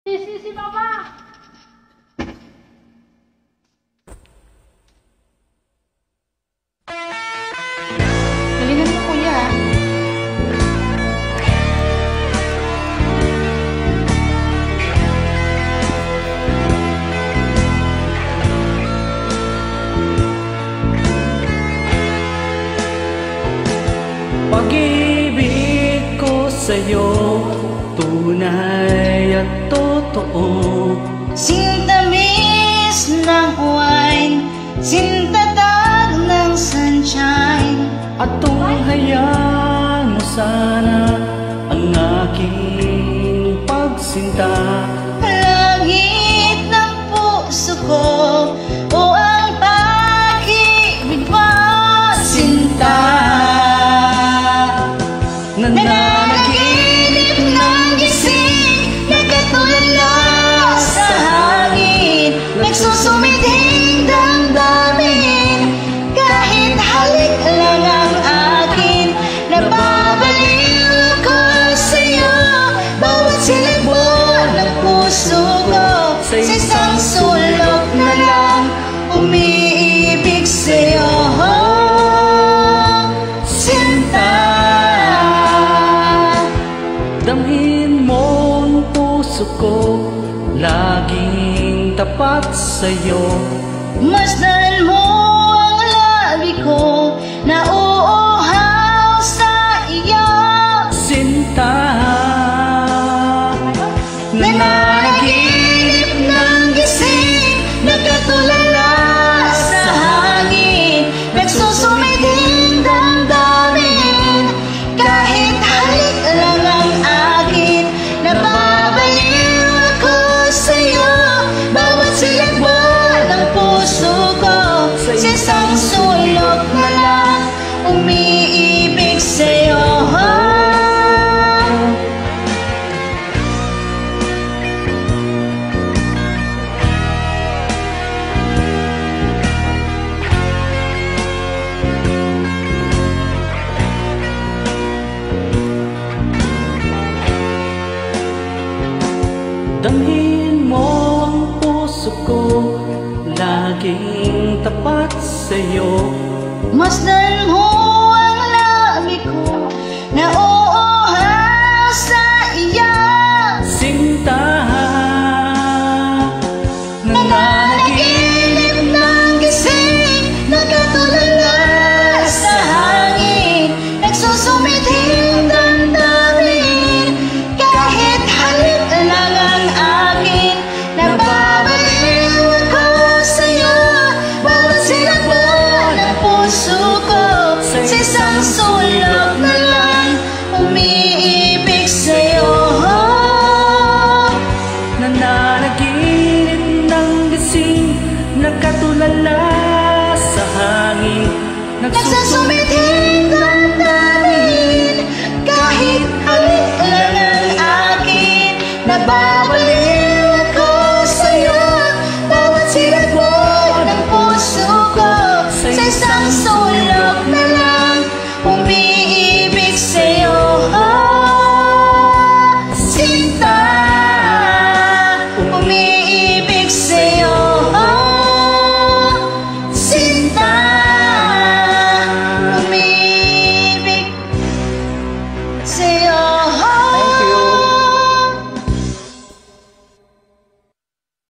Si Mama! Galingan mo, kuya. Pag-ibig ko sa'yo, tunay at totoo. Sintamis ng wine, sintatag ng sunshine. At tunghayaan mo sana ang aking pagsinta. Langit ng puso ko, o ang pag-ibig mo, sinta. Nananaginip ng gising, nagkatulala sa hangin, nagsusumiding damdamin. Kahit halik lang ang akin, nababaliw ako sa'yo. Bawat silbo ng puso ko, sa isang sulok na lang umiibig sa'yo. Damhin mo ang puso ko, laging tapat sa'yo. Masdan mo ang labi ko, nauuhaw sa iyo. Sinta, Nananaginip ng gising, nagkatulala sa hangin, nagsusumiding damdamin. Kahit halik lang ang akin, nababaliw ako sa'yo. Bawat silbo ng puso ko, sa isang sulok na lang umiibig sa'yo. Damhin mo ang puso ko, laging tapat sa'yo. Masdan mo ang labi ko, nauuhaw sa iyo. Sinta, Nananaginip ng gising, nagkatulala sa hangin, nagsusumiding damdamin. Kahit halik lang ang akin, nababaliw ako sa'yo. Bawat silbo ng puso ko, sa isang sulok na lang umiibig sa'yo. nananaginip ng gising, nagkatulala sa hangin, Nagsusumiding damdamin. Kahit halik lang ang akin, nababalik